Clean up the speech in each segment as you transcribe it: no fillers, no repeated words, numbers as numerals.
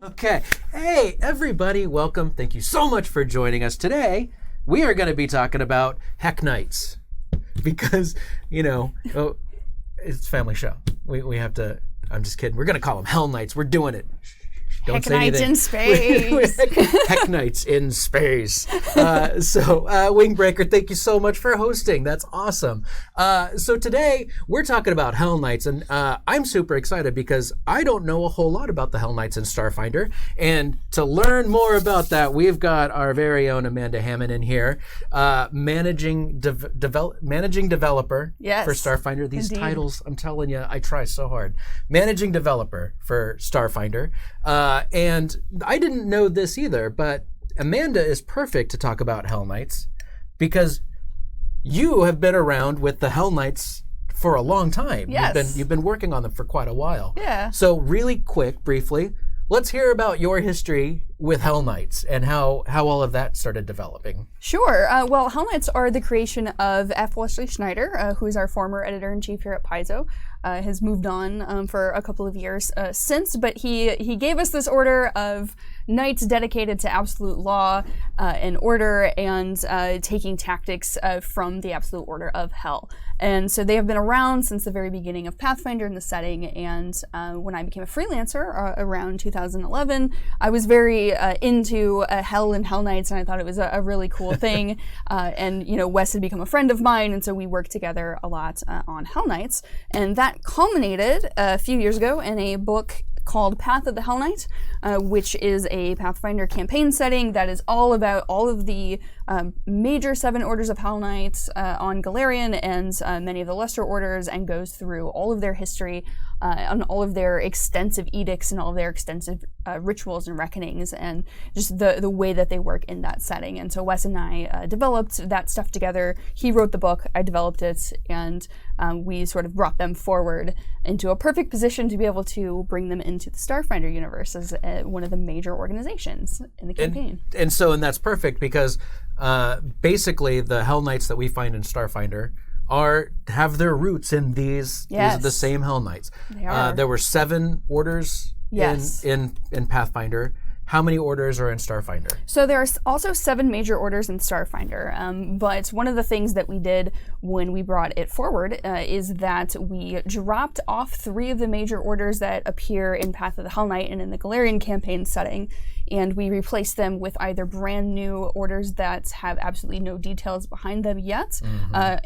Okay. Hey, everybody. Welcome. Thank you so much for joining us today. We are going to be talking about Hellknights because, it's a family show. We have to, I'm just kidding. We're going to call them Hellknights. We're doing it. Don't say anything. In space. Hellknights in space. Wingbreaker, thank you so much for hosting. That's awesome. So today we're talking about Hellknights, and I'm super excited because I don't know a whole lot about the Hellknights in Starfinder. And to learn more about that, we've got our very own Amanda Hammond in here, managing developer for Starfinder. These titles, I'm telling you, I try so hard. Managing developer for Starfinder. And I didn't know this either, but Amanda is perfect to talk about Hellknights because you have been around with the Hellknights for a long time. Yes. You've been working on them for quite a while. Yeah. So really quick, briefly, let's hear about your history with Hellknights and how all of that started developing. Sure. Well, Hellknights are the creation of F. Wesley Schneider, who is our former editor-in-chief here at Paizo. Has moved on for a couple of years since, but he gave us this order of knights dedicated to absolute law and order and taking tactics from the absolute order of hell. And so they have been around since the very beginning of Pathfinder in the setting, and when I became a freelancer around 2011, I was very into Hell and Hellknights, and I thought it was a really cool thing. And Wes had become a friend of mine, and so we worked together a lot on Hellknights, and that culminated a few years ago in a book called Path of the Hellknight, which is a Pathfinder campaign setting that is all about all of the major 7 orders of Hellknights on Galarian and many of the lesser orders, and goes through all of their history and all of their extensive edicts and all of their extensive rituals and reckonings, and just the way that they work in that setting. And so Wes and I developed that stuff together. He wrote the book, I developed it, and we sort of brought them forward into a perfect position to be able to bring them into the Starfinder universe as one of the major organizations in the campaign. And that's perfect because basically the Hellknights that we find in Starfinder have their roots in these. Yes. These are the same Hellknights. They are. There were 7 orders in Pathfinder. How many orders are in Starfinder? So there are also 7 major orders in Starfinder, but one of the things that we did when we brought it forward is that we dropped off 3 of the major orders that appear in Path of the Hellknight and in the Galarian campaign setting, and we replaced them with either brand new orders that have absolutely no details behind them yet,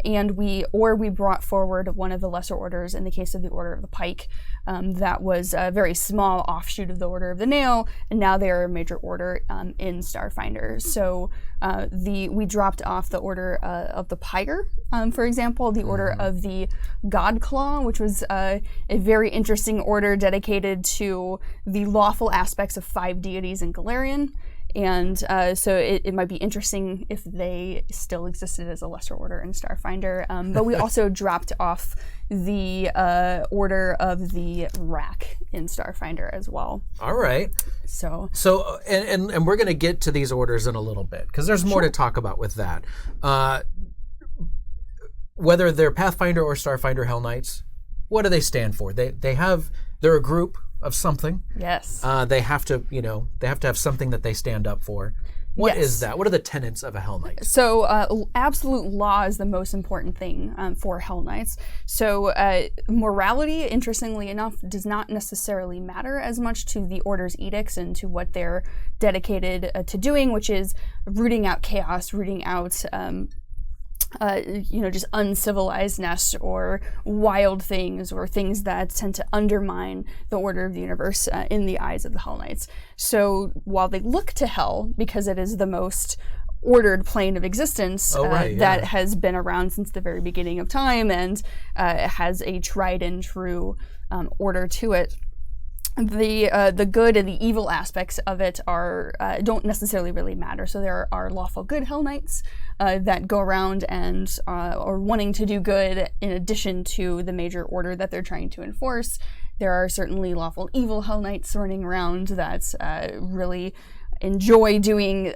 and we brought forward one of the lesser orders in the case of the Order of the Pike. That was a very small offshoot of the Order of the Nail, and now they are a major order in Starfinder. So we dropped off the Order of the Pyre, for example, the Order of the Godclaw, which was a very interesting order dedicated to the lawful aspects of 5 deities in Galarian. And so it might be interesting if they still existed as a lesser order in Starfinder. But we also dropped off the Order of the Rack in Starfinder as well. All right. So and we're going to get to these orders in a little bit because there's more to talk about with that. Whether they're Pathfinder or Starfinder Hellknights, what do they stand for? They're a group of something. Yes. They have to have something that they stand up for. What is that? What are the tenets of a Hellknight? So absolute law is the most important thing for Hellknights. So morality, interestingly enough, does not necessarily matter as much to the Order's edicts and to what they're dedicated to doing, which is rooting out chaos, rooting out just uncivilizedness or wild things or things that tend to undermine the order of the universe in the eyes of the Hellknights. So while they look to hell because it is the most ordered plane of existence that has been around since the very beginning of time and has a tried and true order to it, the good and the evil aspects of it don't necessarily really matter. So there are lawful good Hellknights that go around and are wanting to do good in addition to the major order that they're trying to enforce. There are certainly lawful evil Hellknights running around that really enjoy doing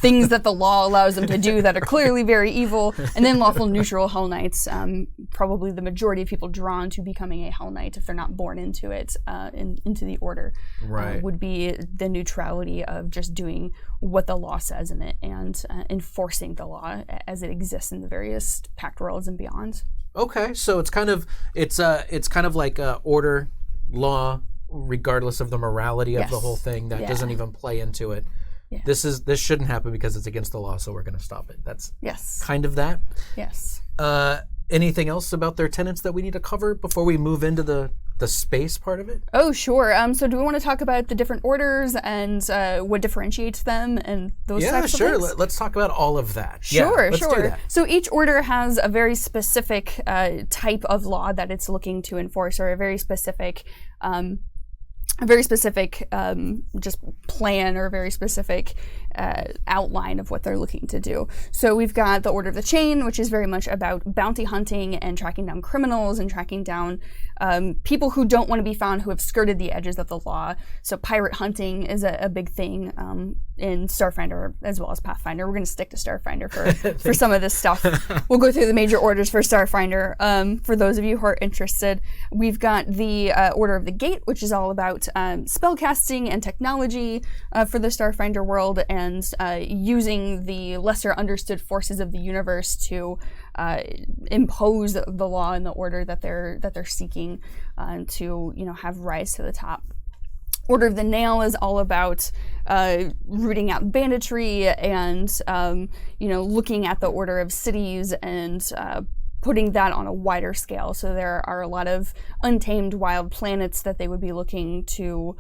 things that the law allows them to do that are clearly very evil, and then lawful neutral Hell Knights, probably the majority of people drawn to becoming a Hell Knight if they're not born into it, into the order, would be the neutrality of just doing what the law says in it and enforcing the law as it exists in the various pact worlds and beyond. Okay, so it's kind of like order, law, regardless of the morality of the whole thing. That doesn't even play into it. Yeah. This shouldn't happen because it's against the law, so we're going to stop it. That's kind of that. Yes. Anything else about their tenets that we need to cover before we move into the space part of it? Oh, sure. So do we want to talk about the different orders and what differentiates them and those types of things? Yeah, sure. Let's talk about all of that. Sure, let's do that. So each order has a very specific type of law that it's looking to enforce, or a very specific just plan, or a very specific outline of what they're looking to do. So we've got the Order of the Chain, which is very much about bounty hunting and tracking down criminals and tracking down people who don't want to be found, who have skirted the edges of the law. So pirate hunting is a big thing in Starfinder as well as Pathfinder. We're going to stick to Starfinder for some of this stuff. We'll go through the major orders for Starfinder. For those of you who are interested, we've got the Order of the Gate, which is all about spellcasting and technology for the Starfinder world, and using the lesser understood forces of the universe to impose the law and the order that they're seeking to have rise to the top. Order of the Nail is all about rooting out banditry and looking at the order of cities and putting that on a wider scale. So there are a lot of untamed wild planets that they would be looking to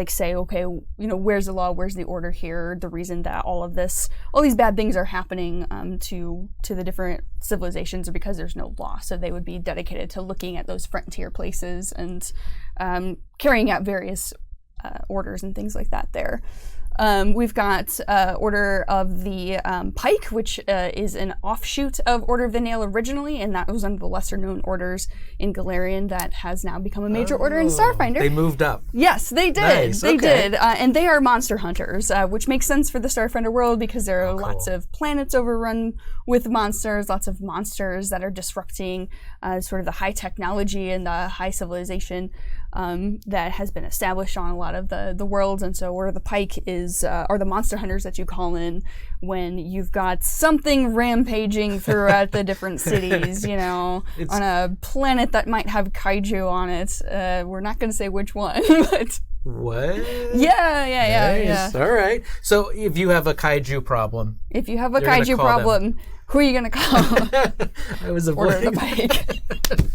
say, okay, where's the law, where's the order here? The reason that all these bad things are happening to the different civilizations are because there's no law. So they would be dedicated to looking at those frontier places and carrying out various orders and things like that there. We've got Order of the Pike, which is an offshoot of Order of the Nail originally, and that was one of the lesser-known orders in Galarian that has now become a major order in Starfinder. They moved up. Yes, they did. Nice. They did. And they are monster hunters, which makes sense for the Starfinder world because there are lots of planets overrun with monsters, lots of monsters that are disrupting sort of the high technology and the high civilization that has been established on a lot of the worlds. And so Order of the Pike are the monster hunters that you call in when you've got something rampaging throughout the different cities, on a planet that might have Kaiju on it. We're not going to say which one, but... What? Yeah. All right. So if you have a Kaiju problem... If you have a Kaiju problem, who are you going to call? I was Order of avoiding... the Pike.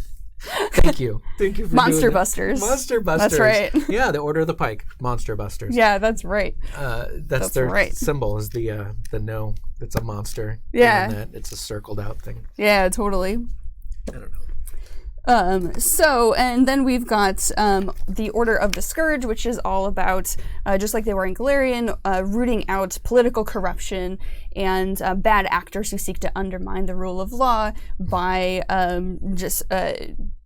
Thank you for Monster doing Busters. Monster Busters. That's right. Yeah, the Order of the Pike. Monster Busters. Yeah, that's right. That's their symbol is the no. It's a monster. Yeah. That. It's a circled out thing. Yeah, totally. I don't know. And then we've got the Order of the Scourge, which is all about, just like they were in Galarian, rooting out political corruption and bad actors who seek to undermine the rule of law by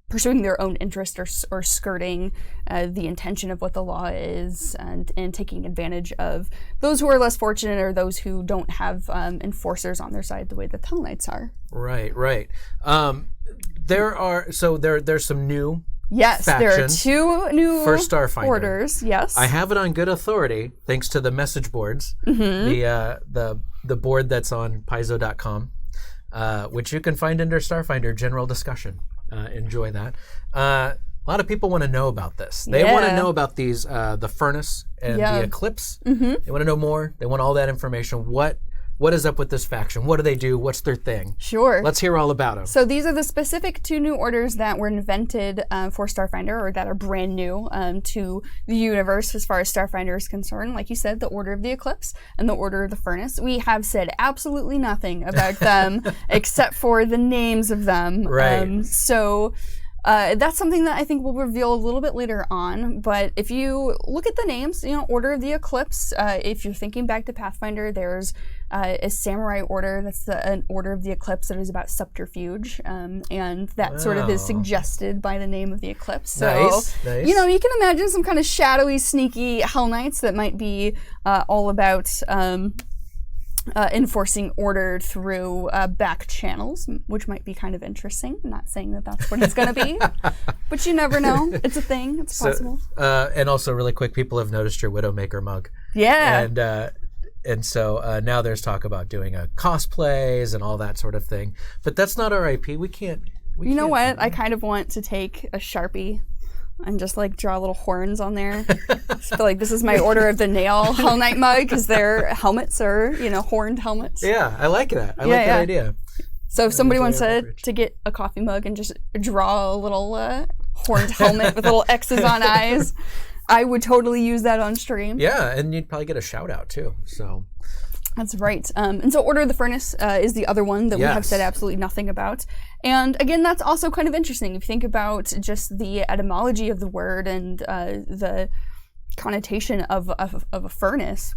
pursuing their own interest or skirting the intention of what the law is and taking advantage of those who are less fortunate or those who don't have enforcers on their side the way that Hell Knights are. Right. There's some new there factions are 2 new for Starfinder orders. Yes, I have it on good authority thanks to the message boards, the board that's on Paizo.com, which you can find under Starfinder General Discussion. Enjoy that. A lot of people want to know about this. They want to know about these, the Furnace and the Eclipse. They want to know more. They want all that information. What is up with this faction? What do they do? What's their thing? Sure. Let's hear all about them. So these are the specific 2 new orders that were invented for Starfinder, or that are brand new to the universe as far as Starfinder is concerned. Like you said, the Order of the Eclipse and the Order of the Furnace. We have said absolutely nothing about them except for the names of them. Right. That's something that I think we'll reveal a little bit later on, but if you look at the names, Order of the Eclipse, if you're thinking back to Pathfinder, there's a samurai order, that's an Order of the Eclipse that is about subterfuge, and that sort of is suggested by the name of the Eclipse. So, nice. You can imagine some kind of shadowy, sneaky Hellknights that might be all about enforcing order through back channels, which might be kind of interesting. I'm not saying that that's what it's going to be, but you never know. It's a thing. It's possible. And also, really quick, people have noticed your Widowmaker mug. Yeah. And so now there's talk about doing cosplays and all that sort of thing. But that's not our IP. We can't. You know what? I kind of want to take a Sharpie and just draw little horns on there. I feel like this is my Order of the Nail Hellknight mug because their helmets are, horned helmets. Yeah, I like that. I like that idea. So if somebody wants to get a coffee mug and just draw a little horned helmet with little X's on eyes, I would totally use that on stream. Yeah, and you'd probably get a shout out too. So that's right. And so Order of the Furnace is the other one that we have said absolutely nothing about. And again, that's also kind of interesting. If you think about just the etymology of the word and the connotation of a furnace,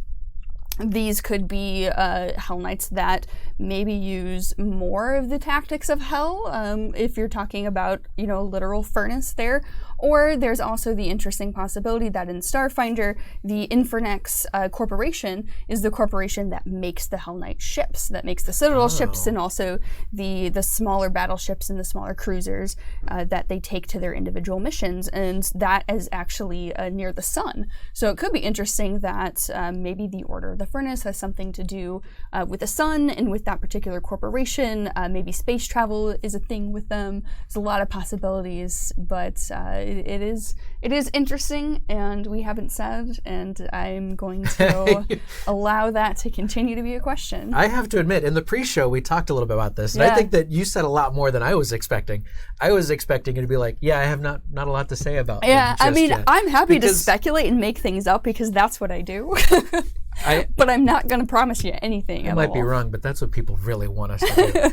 these could be Hellknights that maybe use more of the tactics of hell, if you're talking about, a literal furnace there. Or there's also the interesting possibility that in Starfinder, the Infernex corporation is the corporation that makes the Hellknight ships, that makes the Citadel ships, and also the smaller battleships and the smaller cruisers that they take to their individual missions. And that is actually near the sun. So it could be interesting that maybe the Order of the Furnace has something to do with the sun and with that particular corporation. Maybe space travel is a thing with them. There's a lot of possibilities, but it is interesting, and we haven't said, and I'm going to allow that to continue to be a question. I have to admit, in the pre-show, we talked a little bit about this, and I think that you said a lot more than I was expecting. I was expecting it to be like, I have not a lot to say about them just yet. I'm happy to speculate and make things up because that's what I do. But I'm not going to promise you anything. I might be wrong, but that's what people really want us to do.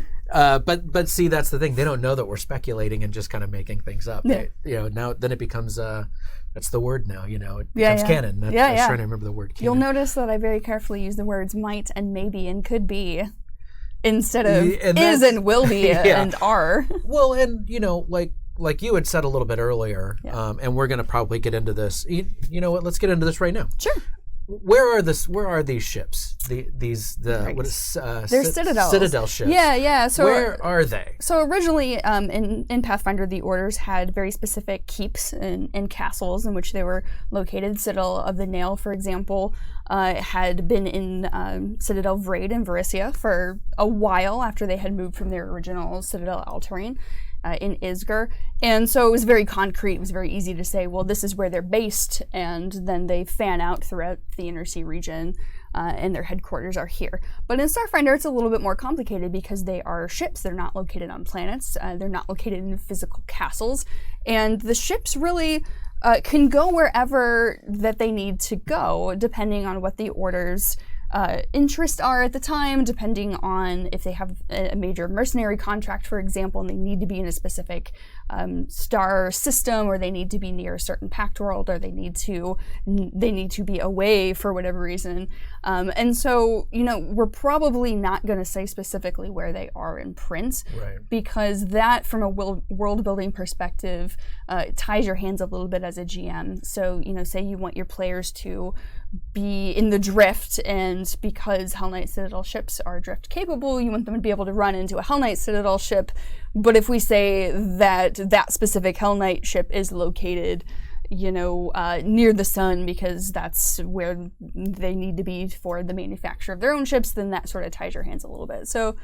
But see, that's the thing. They don't know that we're speculating and just kind of making things up. Yeah. Now then it becomes that's the word now. It becomes canon. I was trying to remember the word canon. You'll notice that I very carefully use the words might and maybe and could be instead of is and will be and are. Well, and like you had said a little bit earlier, and we're going to probably get into this. You know what? Let's get into this right now. Sure. Where are these ships? They're Citadel ships. Yeah. So where are they? So originally, in Pathfinder, the orders had very specific keeps and castles in which they were located. Citadel of the Nail, for example, had been in Citadel Vraid in Varissia for a while after they had moved from their original Citadel Altarine. In Isger. And so it was very concrete. It was very easy to say, well, this is where they're based, and then they fan out throughout the Inner Sea region, and their headquarters are here. But in Starfinder, it's a little bit more complicated because they are ships. They're not located on planets. They're not located in physical castles. And the ships really can go wherever that they need to go, depending on what the orders interests are at the time, depending on if they have a major mercenary contract, for example, and they need to be in a specific star system, or they need to be near a certain pact world, or they need to be away for whatever reason. And so, we're probably not going to say specifically where they are in print, because that, from a world building perspective, ties your hands a little bit as a GM. So, say you want your players to be in the drift, and because Hellknight Citadel ships are drift capable, you want them to be able to run into a Hellknight Citadel ship. But if we say that specific Hellknight ship is located, near the sun because that's where they need to be for the manufacture of their own ships, then that sort of ties your hands a little bit. So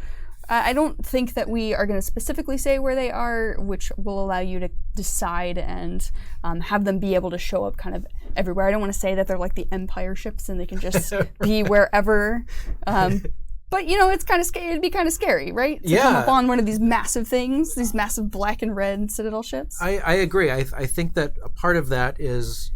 I don't think that we are going to specifically say where they are, which will allow you to decide and have them be able to show up kind of everywhere. I don't want to say that they're like the Empire ships and they can just be wherever. But, it's kind of it'd be kind of scary, right? To come up on one of these massive things, these massive black and red Citadel ships. I agree. I think that a part of that is,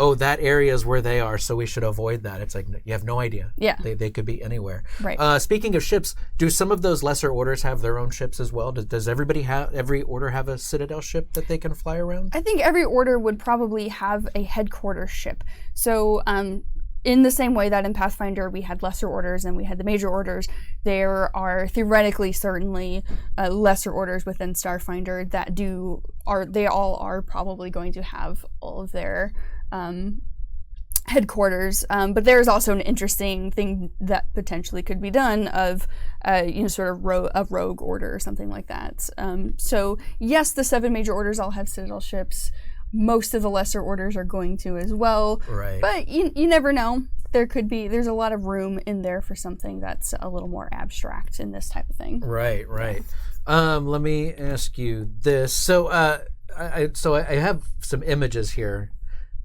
oh, that area is where they are, so we should avoid that. It's like, you have no idea. Yeah. They could be anywhere. Right. Speaking of ships, do some of those lesser orders have their own ships as well? Does every order have a Citadel ship that they can fly around? I think every order would probably have a headquarters ship. So in the same way that in Pathfinder we had lesser orders and we had the major orders, there are theoretically certainly lesser orders within Starfinder that they all are probably going to have all of their headquarters. But there's also an interesting thing that potentially could be done of sort of a rogue order or something like that. So yes, the 7 major orders all have Citadel ships. Most of the lesser orders are going to as well. Right. But you never know. There's a lot of room in there for something that's a little more abstract in this type of thing. Right. Let me ask you this. So I have some images here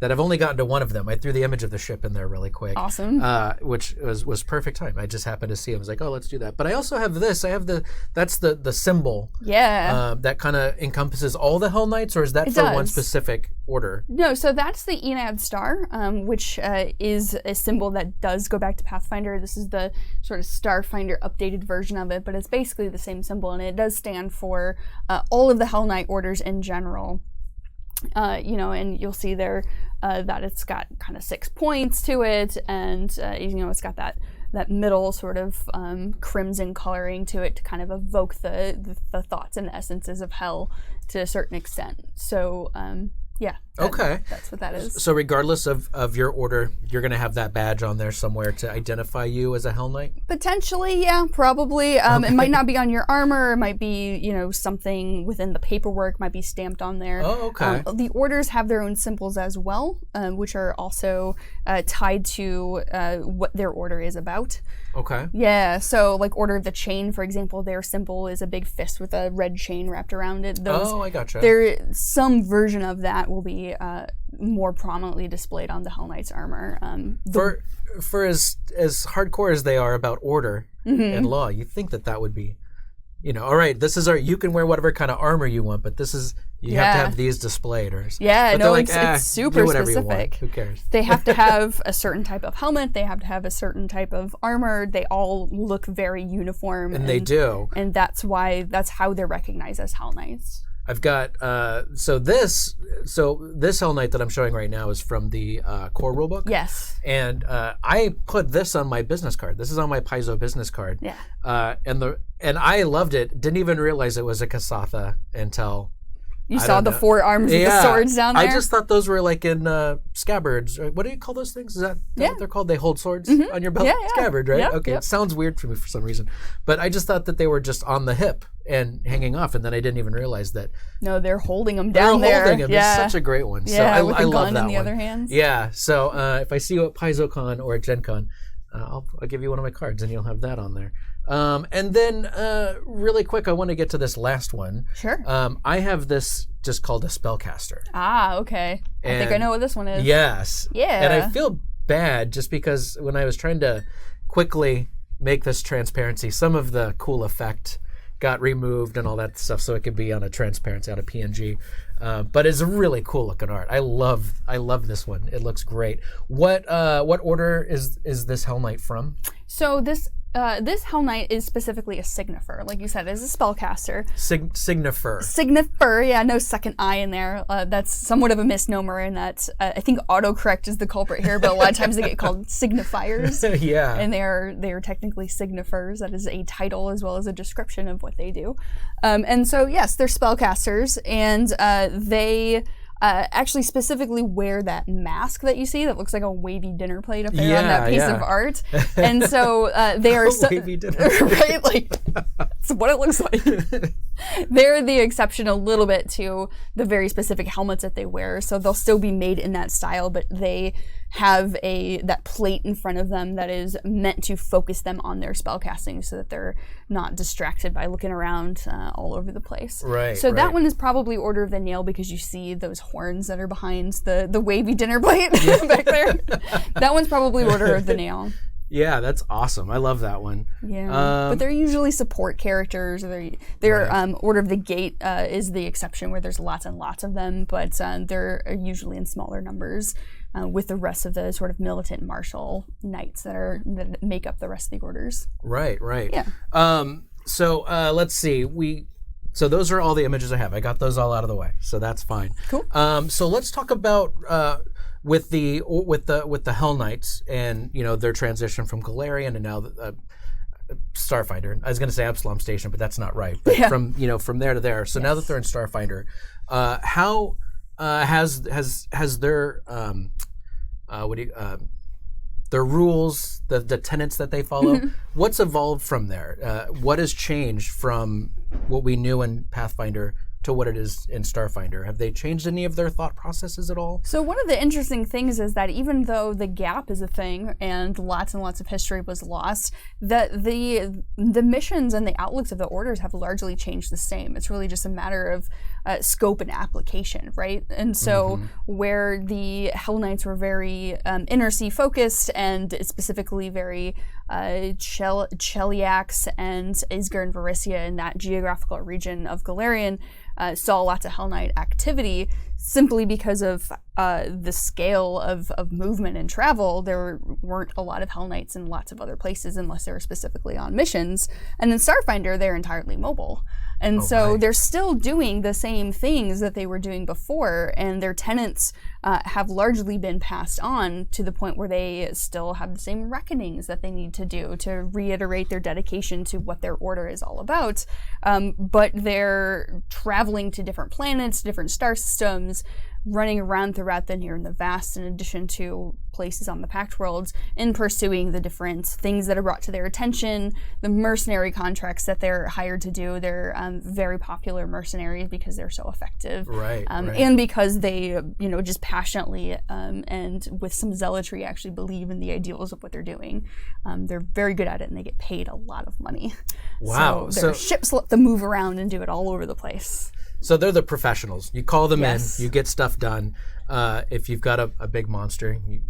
that I've only gotten to one of them. I threw the image of the ship in there really quick. Awesome. Which was perfect time. I just happened to see it. I was like, oh, let's do that. But I also have this. I have that's the symbol. Yeah. That kind of encompasses all the Hellknights, or is that one specific order? No, so that's the Enad Star, which is a symbol that does go back to Pathfinder. This is the sort of Starfinder updated version of it, but it's basically the same symbol, and it does stand for all of the Hellknight orders in general. And you'll see there that it's got kind of 6 points to it, and it's got that middle sort of crimson coloring to it to kind of evoke the thoughts and the essences of hell to a certain extent. So that's what that is. So regardless of your order, you're going to have that badge on there somewhere to identify you as a Hell Knight? Potentially, yeah, probably. It might not be on your armor. It might be, something within the paperwork might be stamped on there. Oh, okay. The orders have their own symbols as well, which are also tied to what their order is about. Okay. Yeah, so like Order of the Chain, for example, their symbol is a big fist with a red chain wrapped around it. I gotcha. Some version of that will be more prominently displayed on the Hell Knight's armor. For as hardcore as they are about order and law, you think that would be, all right, this is you can wear whatever kind of armor you want, but you have to have these displayed. It's super specific. Who cares? They have to have a certain type of helmet. They have to have a certain type of armor. They all look very uniform. And they do. And that's how they're recognized as Hell Knights. I've got this Hell Knight that I'm showing right now is from the core rulebook. Yes. And I put this on my business card. This is on my Paizo business card. Yeah. And I loved it. Didn't even realize it was a Kasatha until you saw the 4 arms with the swords down there. I just thought those were like in scabbards. What do you call those things? Is that what they're called? They hold swords on your belt. Yeah. Scabbard, right? Yep, okay. yep. It sounds weird for me for some reason, but I just thought that they were just on the hip and hanging off, and then I didn't even realize that. No, they're holding them down there. They're holding them. Yeah. It's such a great one. Yeah, so I with the love gun that in the one. other hands. Yeah. So if I see you at PaizoCon or at Gen Con, I'll give you one of my cards, and you'll have that on there. And then really quick, I want to get to this last one. Sure. I have this just called a Spellcaster. Ah, okay. I think I know what this one is. Yes. Yeah. And I feel bad just because when I was trying to quickly make this transparency, some of the cool effect got removed and all that stuff, so it could be on a transparency, on a PNG. But it's a really cool looking art. I love this one. It looks great. What order is this Hell Knight from? So this Hell Knight is specifically a Signifer. Like you said, it's a spellcaster. Signifer. Signifer, yeah, no second I in there. That's somewhat of a misnomer in that I think autocorrect is the culprit here, but a lot of times they get called signifiers. Yeah. And they are technically Signifers. That is a title as well as a description of what they do. And so, yes, they're spellcasters, and they actually specifically wear that mask that you see that looks like a wavy dinner plate up there on that piece of art. And so they are wavy dinner right, like that's what it looks like. They're the exception a little bit to the very specific helmets that they wear. So they'll still be made in that style, but they have that plate in front of them that is meant to focus them on their spellcasting so that they're not distracted by looking around all over the place. Right. So that one is probably Order of the Nail because you see those horns that are behind the wavy dinner plate back there. That one's probably Order of the Nail. Yeah, that's awesome. I love that one. Yeah, but they're usually support characters. They're Right. Order of the Gate is the exception where there's lots and lots of them, but they're usually in smaller numbers with the rest of the sort of militant martial knights that make up the rest of the orders. Right. Yeah. So let's see. So those are all the images I have. I got those all out of the way, so that's fine. Cool. So let's talk about with the Hellknights and their transition from Galarian and now Starfinder. I was going to say Absalom Station, but that's not right. But from there to there. So now that they're in Starfinder, how has their their rules, the tenets that they follow, what's evolved from there? What has changed from what we knew in Pathfinder to what it is in Starfinder? Have they changed any of their thought processes at all? So one of the interesting things is that even though the gap is a thing and lots of history was lost, that the missions and the outlooks of the orders have largely changed the same. It's really just a matter of scope and application, right? And so where the Hellknights were very inner sea focused and specifically very Cheliax and Isger and Varissia in that geographical region of Galarian saw lots of Hellknight activity simply because of the scale of movement and travel. There weren't a lot of Hellknights in lots of other places unless they were specifically on missions. And in Starfinder, they're entirely mobile. And they're still doing the same things that they were doing before, and their tenets have largely been passed on to the point where they still have the same reckonings that they need to do to reiterate their dedication to what their order is all about. But they're traveling to different planets, different star systems, running around throughout the near and the vast, in addition to places on the Pact Worlds, in pursuing the different things that are brought to their attention, the mercenary contracts that they're hired to do. They're very popular mercenaries because they're so effective. Right. And because they, just passionately and with some zealotry actually believe in the ideals of what they're doing. They're very good at it and they get paid a lot of money. Wow. So their ships let them move around and do it all over the place. So they're the professionals. You call them in, Yes. you get stuff done. If you've got a big monster, you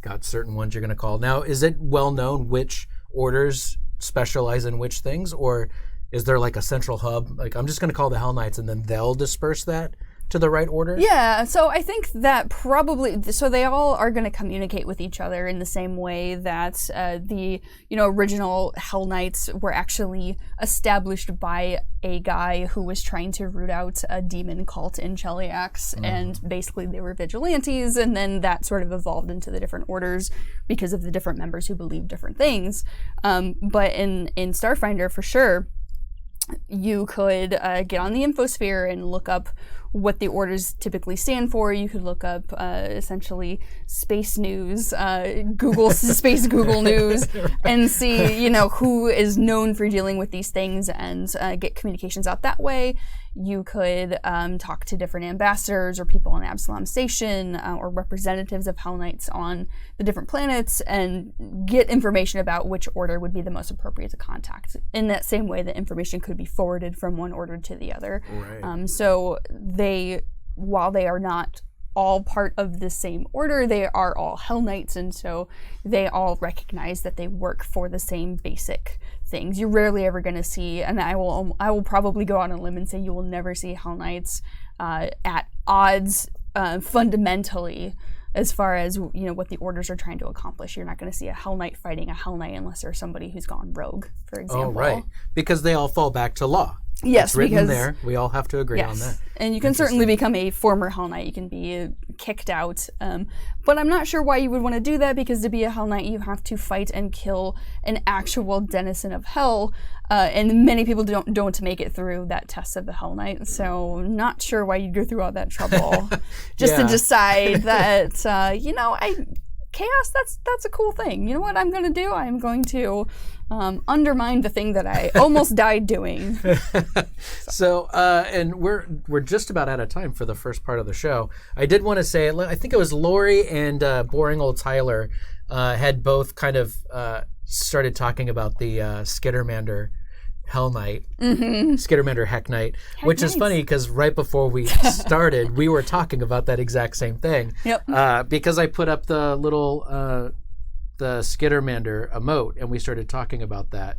got certain ones you're going to call. Now, is it well known which orders specialize in which things, or is there like a central hub? Like, I'm just going to call the Hellknights and then they'll disperse that to the right order? Yeah, so I think that probably, so they all are going to communicate with each other in the same way that the original Hellknights were actually established by a guy who was trying to root out a demon cult in Cheliax, and basically they were vigilantes, and then that sort of evolved into the different orders because of the different members who believed different things. But in Starfinder, for sure, you could get on the infosphere and look up what the orders typically stand for. You could look up essentially space news, Google space Google news, and see who is known for dealing with these things and get communications out that way. You could talk to different ambassadors or people on Absalom Station or representatives of Hellknights on the different planets and get information about which order would be the most appropriate to contact. In that same way, the information could be forwarded from one order to the other. Right. So while they are not all part of the same order, they are all Hellknights, and so they all recognize that they work for the same basic things. You're rarely ever going to see, and I will probably go on a limb and say you will never see Hellknights at odds fundamentally as far as what the orders are trying to accomplish. You're not going to see a Hellknight fighting a Hellknight unless there's somebody who's gone rogue, for example. Oh, right. Because they all fall back to law. Yes, it's written because there. We all have to agree on that. And you can certainly become a former Hellknight. You can be kicked out. But I'm not sure why you would want to do that, because to be a Hellknight, you have to fight and kill an actual denizen of Hell. And many people don't make it through that test of the Hellknight. So not sure why you'd go through all that trouble just to decide that, chaos, that's a cool thing. You know what I'm going to do? I'm going to undermine the thing that I almost died doing. So, and we're just about out of time for the first part of the show. I did want to say, I think it was Lori and Boring Old Tyler had both kind of started talking about the Skittermander Hellknight, Skittermander Hellknight, which is funny because right before we started, we were talking about that exact same thing. Yep. Because I put up the little the Skittermander emote, and we started talking about that,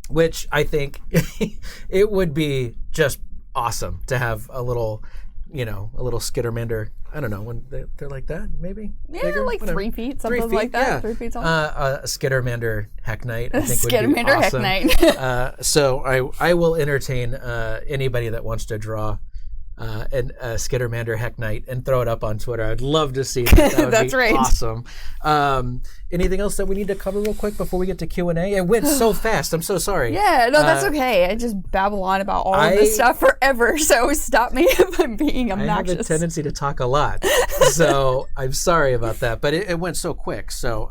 which I think it would be just awesome to have a little Skittermander. I don't know, when they're like that, maybe? Yeah, bigger, like whatever. 3 feet, something like that. Yeah. 3 feet tall. A Skittermander Hellknight, I think would be Skittermander awesome. Hellknight. So I will entertain anybody that wants to draw a Skittermander Hellknight and throw it up on Twitter. I'd love to see that. That would That's be right. awesome. Anything else that we need to cover real quick before we get to Q&A? It went so fast. I'm so sorry. Yeah, no, that's okay. I just babble on about all of this stuff forever, so stop me if I'm being obnoxious. I have a tendency to talk a lot, so I'm sorry about that. But it went so quick. So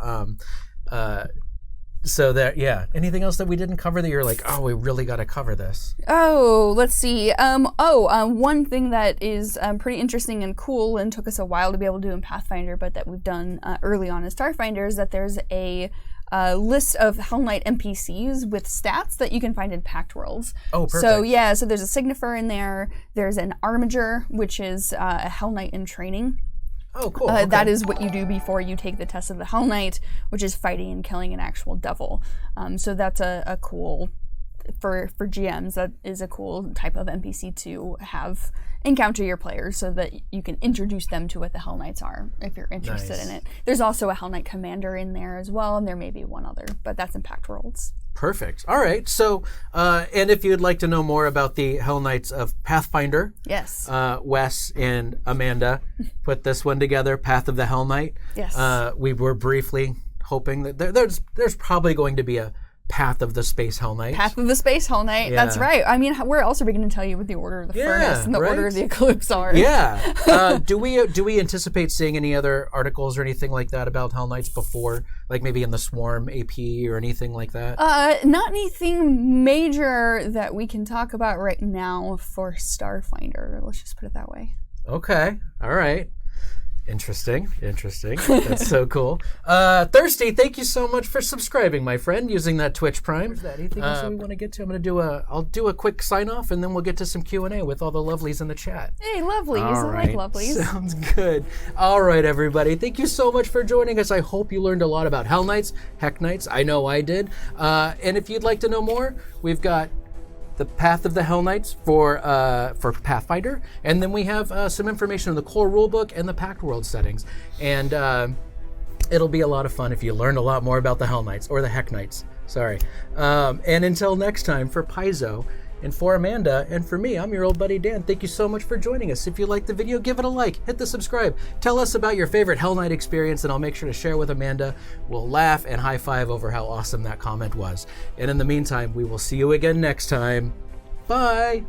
anything else that we didn't cover that you're like, oh, we really got to cover this? Oh, let's see. One thing that is pretty interesting and cool and took us a while to be able to do in Pathfinder, but that we've done early on in Starfinder, is that there's a list of Hellknight NPCs with stats that you can find in Pact Worlds. Oh, perfect. So there's a Signifer in there. There's an Armiger, which is a Hellknight in training. Oh, cool. Okay. That is what you do before you take the test of the Hellknight, which is fighting and killing an actual devil. So that's a cool, for GMs, that is a cool type of NPC to have encounter your players so that you can introduce them to what the Hellknights are if you're interested in it. There's also a Hellknight Commander in there as well, and there may be one other, but that's in Pact Worlds. Perfect. All right. So, and if you'd like to know more about the Hellknights of Pathfinder, yes, Wes and Amanda put this one together, Path of the Hellknight. Yes. We were briefly hoping that there's probably going to be a Path of the Space Hellknight. Path of the Space Hellknight. Yeah. That's right. I mean, where else are we going to tell you what the Order of the Furnace and the Order of the Eclipse are? Yeah. Do we anticipate seeing any other articles or anything like that about Hellknights before, like maybe in the Swarm AP or anything like that? Not anything major that we can talk about right now for Starfinder. Let's just put it that way. Okay. All right. Interesting. That's so cool. Thirsty, thank you so much for subscribing, my friend, using that Twitch Prime. Is that anything else that we want to get to? I'll do a quick sign off, and then we'll get to some Q&A with all the lovelies in the chat. Hey, lovelies. All right. I like lovelies. Sounds good. All right, everybody. Thank you so much for joining us. I hope you learned a lot about Hellknights, Hellknights. I know I did. And if you'd like to know more, we've got the Path of the Hellknights for Pathfinder, and then we have some information on the core rulebook and the Pact World settings, and it'll be a lot of fun if you learn a lot more about the Hellknights, or the Hellknights, sorry. And until next time, for Paizo and for Amanda and for me, I'm your old buddy Dan. Thank you so much for joining us. If you liked the video, give it a like, hit the subscribe, tell us about your favorite Hellknight experience, and I'll make sure to share with Amanda. We'll laugh and high five over how awesome that comment was. And in the meantime, we will see you again next time. Bye.